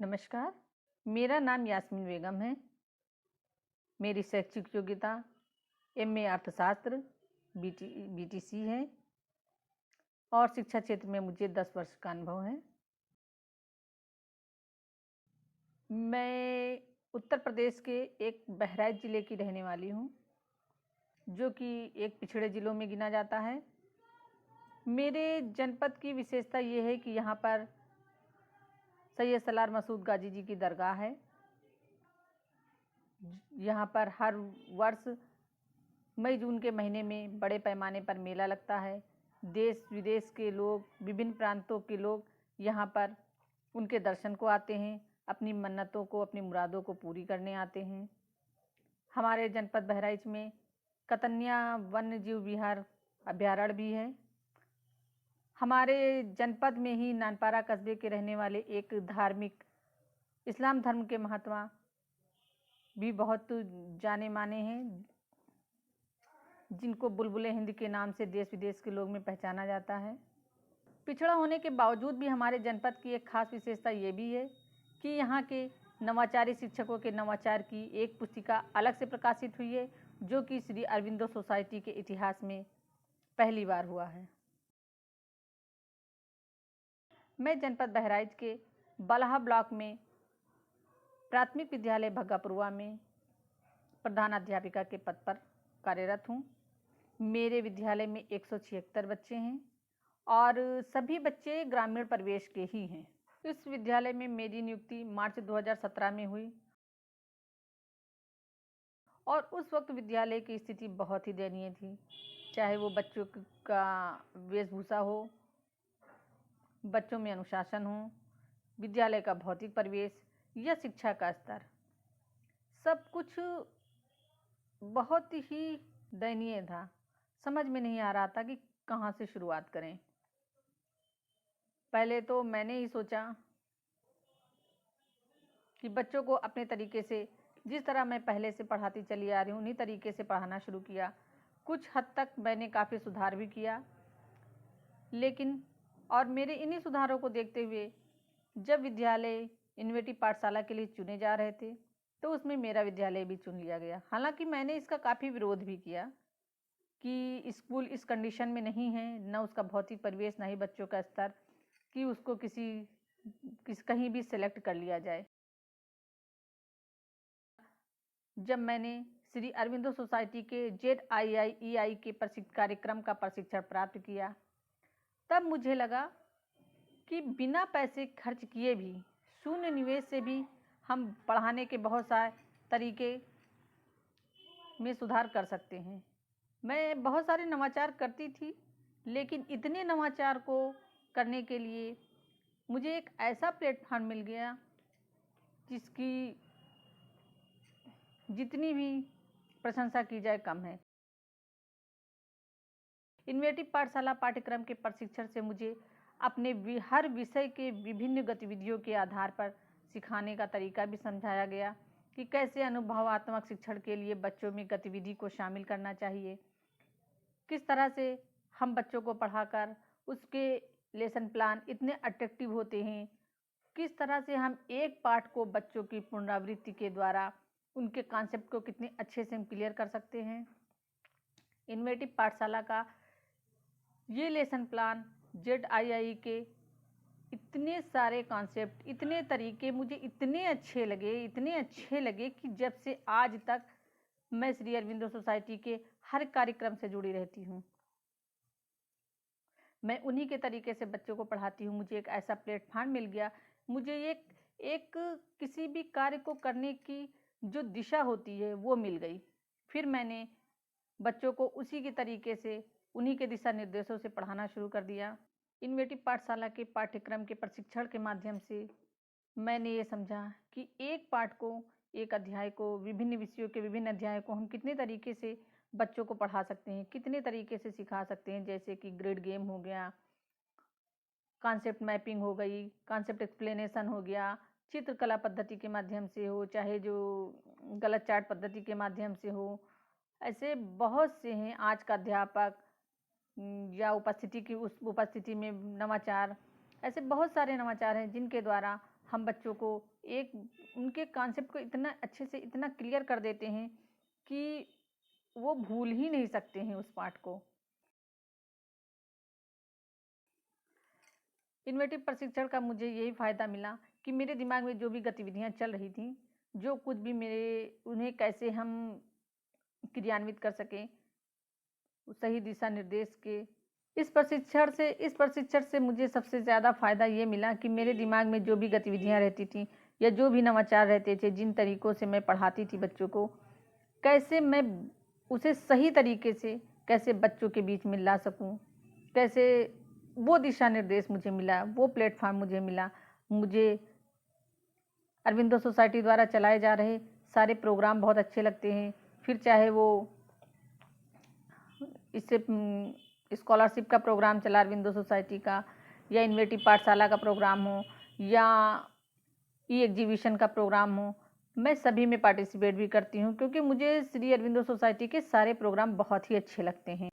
नमस्कार, मेरा नाम यास्मीन बेगम है। मेरी शैक्षिक योग्यता एमए अर्थशास्त्र बीटीसी है और शिक्षा क्षेत्र में मुझे 10 वर्ष का अनुभव है। मैं उत्तर प्रदेश के एक बहराइच ज़िले की रहने वाली हूँ, जो कि एक पिछड़े ज़िलों में गिना जाता है। मेरे जनपद की विशेषता ये है कि यहाँ पर सैयद सलार मसूद गाजी जी की दरगाह है। यहाँ पर हर वर्ष मई जून के महीने में बड़े पैमाने पर मेला लगता है। देश विदेश के लोग, विभिन्न प्रांतों के लोग यहाँ पर उनके दर्शन को आते हैं, अपनी मन्नतों को, अपनी मुरादों को पूरी करने आते हैं। हमारे जनपद बहराइच में कतन्या वन्य जीव विहार अभ्यारण्य भी है। हमारे जनपद में ही नानपारा कस्बे के रहने वाले एक धार्मिक इस्लाम धर्म के महात्मा भी बहुत जाने माने हैं, जिनको बुलबुले हिंद के नाम से देश विदेश के लोग में पहचाना जाता है। पिछड़ा होने के बावजूद भी हमारे जनपद की एक खास विशेषता ये भी है कि यहाँ के नवाचारी शिक्षकों के नवाचार की एक पुस्तिका अलग से प्रकाशित हुई है, जो कि श्री अरविंदो सोसाइटी के इतिहास में पहली बार हुआ है। मैं जनपद बहराइच के बलहा ब्लॉक में प्राथमिक विद्यालय भग्गापुरवा में प्रधानाध्यापिका के पद पर कार्यरत हूँ। मेरे विद्यालय में 176 बच्चे हैं और सभी बच्चे ग्रामीण परिवेश के ही हैं। इस विद्यालय में मेरी नियुक्ति मार्च 2017 में हुई और उस वक्त विद्यालय की स्थिति बहुत ही दयनीय थी, चाहे वो बच्चों का वेशभूषा हो, बच्चों में अनुशासन हो, विद्यालय का भौतिक परिवेश या शिक्षा का स्तर, सब कुछ बहुत ही दयनीय था। समझ में नहीं आ रहा था कि कहाँ से शुरुआत करें। पहले तो मैंने ही सोचा कि बच्चों को अपने तरीके से, जिस तरह मैं पहले से पढ़ाती चली आ रही हूँ, उन्हीं तरीके से पढ़ाना शुरू किया। कुछ हद तक मैंने काफ़ी सुधार भी किया, लेकिन और मेरे इन्हीं सुधारों को देखते हुए जब विद्यालय इनोवेटिव पाठशाला के लिए चुने जा रहे थे, तो उसमें मेरा विद्यालय भी चुन लिया गया। हालांकि मैंने इसका काफ़ी विरोध भी किया कि स्कूल इस कंडीशन में नहीं है, न उसका भौतिक परिवेश, न ही बच्चों का स्तर, कि उसको कहीं भी सेलेक्ट कर लिया जाए। जब मैंने श्री अरविंदो सोसाइटी के ZIIEI के कार्यक्रम का प्रशिक्षण प्राप्त किया, तब मुझे लगा कि बिना पैसे खर्च किए भी, शून्य निवेश से भी हम पढ़ाने के बहुत सारे तरीके में सुधार कर सकते हैं। मैं बहुत सारे नवाचार करती थी, लेकिन इतने नवाचार को करने के लिए मुझे एक ऐसा प्लेटफॉर्म मिल गया जिसकी जितनी भी प्रशंसा की जाए कम है। इनोवेटिव पाठशाला पाठ्यक्रम के प्रशिक्षण से मुझे अपने हर विषय के विभिन्न गतिविधियों के आधार पर सिखाने का तरीका भी समझाया गया कि कैसे अनुभवात्मक शिक्षण के लिए बच्चों में गतिविधि को शामिल करना चाहिए, किस तरह से हम बच्चों को पढ़ाकर उसके लेसन प्लान इतने अट्रैक्टिव होते हैं, किस तरह से हम एक पाठ को बच्चों की पुनरावृत्ति के द्वारा उनके कॉन्सेप्ट को कितने अच्छे से हम क्लियर कर सकते हैं। इनोवेटिव पाठशाला का ये लेसन प्लान ZII के इतने सारे कॉन्सेप्ट, इतने तरीके मुझे इतने अच्छे लगे कि जब से आज तक मैं श्री अरविंदो सोसाइटी के हर कार्यक्रम से जुड़ी रहती हूँ। मैं उन्हीं के तरीके से बच्चों को पढ़ाती हूँ। मुझे एक ऐसा प्लेटफॉर्म मिल गया, मुझे एक किसी भी कार्य को करने की जो दिशा होती है वो मिल गई। फिर मैंने बच्चों को उसी के तरीके से, उन्हीं के दिशा निर्देशों से पढ़ाना शुरू कर दिया। इनोवेटिव पाठशाला के पाठ्यक्रम के प्रशिक्षण के माध्यम से मैंने ये समझा कि एक पाठ को, एक अध्याय को, विभिन्न विषयों के विभिन्न अध्यायों को हम कितने तरीके से बच्चों को पढ़ा सकते हैं, कितने तरीके से सिखा सकते हैं। जैसे कि ग्रिड गेम हो गया, कॉन्सेप्ट मैपिंग हो गई, कॉन्सेप्ट एक्सप्लेनेशन हो गया, चित्रकला पद्धति के माध्यम से हो, चाहे जो गलत चार्ट पद्धति के माध्यम से हो। ऐसे बहुत से हैं। आज का अध्यापक या उपस्थिति में नवाचार, ऐसे बहुत सारे नवाचार हैं जिनके द्वारा हम बच्चों को एक उनके कॉन्सेप्ट को इतना अच्छे से इतना क्लियर कर देते हैं कि वो भूल ही नहीं सकते हैं उस पाठ को। इनोवेटिव प्रशिक्षण का मुझे यही फ़ायदा मिला कि मेरे दिमाग में जो भी गतिविधियाँ चल रही थी, जो कुछ भी मेरे उन्हें कैसे हम क्रियान्वित कर सकें, सही दिशा निर्देश के इस प्रशिक्षण से मुझे सबसे ज़्यादा फ़ायदा ये मिला कि मेरे दिमाग में जो भी गतिविधियाँ रहती थी या जो भी नवाचार रहते थे, जिन तरीक़ों से मैं पढ़ाती थी बच्चों को, कैसे मैं उसे सही तरीके से कैसे बच्चों के बीच में ला सकूं, कैसे वो दिशा निर्देश मुझे मिला, वो प्लेटफॉर्म मुझे मिला। मुझे अरविंदो सोसाइटी द्वारा चलाए जा रहे सारे प्रोग्राम बहुत अच्छे लगते हैं। फिर चाहे वो इससे स्कॉलरशिप का प्रोग्राम चला अरविंदो सोसाइटी का, या इनोवेटिव पाठशाला का प्रोग्राम हो, या ई एग्जीबिशन का प्रोग्राम हो, मैं सभी में पार्टिसिपेट भी करती हूँ क्योंकि मुझे श्री अरविंदो सोसाइटी के सारे प्रोग्राम बहुत ही अच्छे लगते हैं।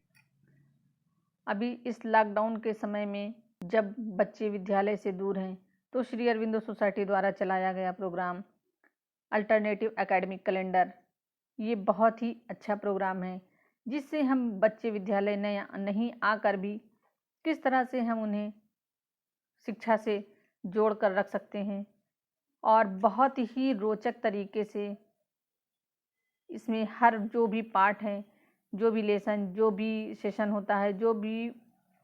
अभी इस लॉकडाउन के समय में जब बच्चे विद्यालय से दूर हैं तो श्री अरविंदो सोसाइटी द्वारा चलाया गया प्रोग्राम अल्टरनेटिव एकेडमिक कैलेंडर, ये बहुत ही अच्छा प्रोग्राम है जिससे हम बच्चे विद्यालय नहीं आकर भी किस तरह से हम उन्हें शिक्षा से जोड़ कर रख सकते हैं और बहुत ही रोचक तरीके से इसमें हर जो भी पार्ट है, जो भी लेसन, जो भी सेशन होता है, जो भी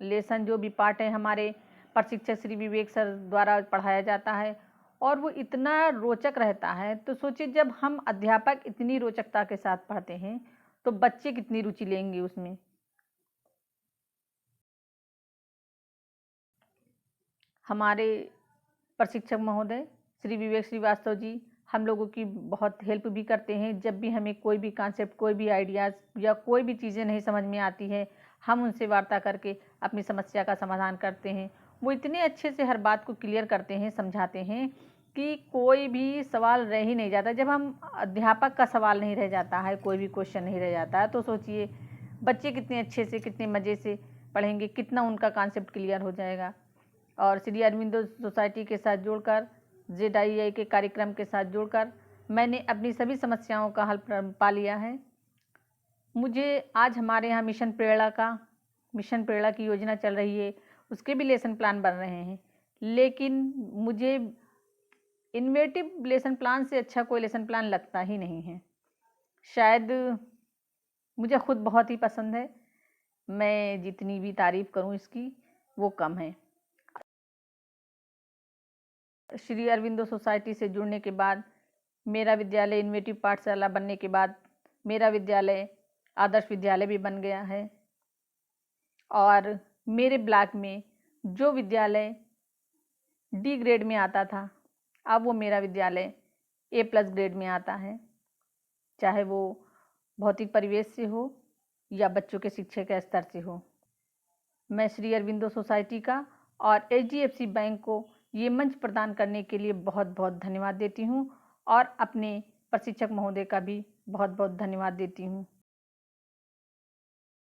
लेसन, जो भी पार्ट है, हमारे प्रशिक्षक श्री विवेक सर द्वारा पढ़ाया जाता है और वो इतना रोचक रहता है। तो सोचिए जब हम अध्यापक इतनी रोचकता के साथ पढ़ते हैं तो बच्चे कितनी रुचि लेंगे उसमें। हमारे प्रशिक्षक महोदय श्री विवेक श्रीवास्तव जी हम लोगों की बहुत हेल्प भी करते हैं। जब भी हमें कोई भी कॉन्सेप्ट, कोई भी आइडियाज़ या कोई भी चीज़ें नहीं समझ में आती है, हम उनसे वार्ता करके अपनी समस्या का समाधान करते हैं। वो इतने अच्छे से हर बात को क्लियर करते हैं, समझाते हैं कि कोई भी सवाल रह ही नहीं जाता। जब हम अध्यापक का सवाल नहीं रह जाता है, कोई भी क्वेश्चन नहीं रह जाता है, तो सोचिए बच्चे कितने अच्छे से, कितने मज़े से पढ़ेंगे, कितना उनका कॉन्सेप्ट क्लियर हो जाएगा। और श्री अरविंदो सोसाइटी के साथ जुड़कर, ZII के कार्यक्रम के साथ जुड़कर मैंने अपनी सभी समस्याओं का हल पा लिया है। मुझे आज हमारे यहाँ मिशन प्रेरणा की योजना चल रही है, उसके भी लेसन प्लान बन रहे हैं, लेकिन मुझे इनोवेटिव लेसन प्लान से अच्छा कोई लेसन प्लान लगता ही नहीं है। शायद मुझे खुद बहुत ही पसंद है, मैं जितनी भी तारीफ़ करूँ इसकी वो कम है। श्री अरविंदो सोसाइटी से जुड़ने के बाद, मेरा विद्यालय इनोवेटिव पाठशाला बनने के बाद मेरा विद्यालय आदर्श विद्यालय भी बन गया है और मेरे ब्लॉक में जो विद्यालय D ग्रेड में आता था, अब वो मेरा विद्यालय A+ ग्रेड में आता है, चाहे वो भौतिक परिवेश से हो या बच्चों के शिक्षा के स्तर से हो। मैं श्री अरविंदो सोसाइटी का और HDFC बैंक को ये मंच प्रदान करने के लिए बहुत बहुत धन्यवाद देती हूँ और अपने प्रशिक्षक महोदय का भी बहुत बहुत धन्यवाद देती हूँ।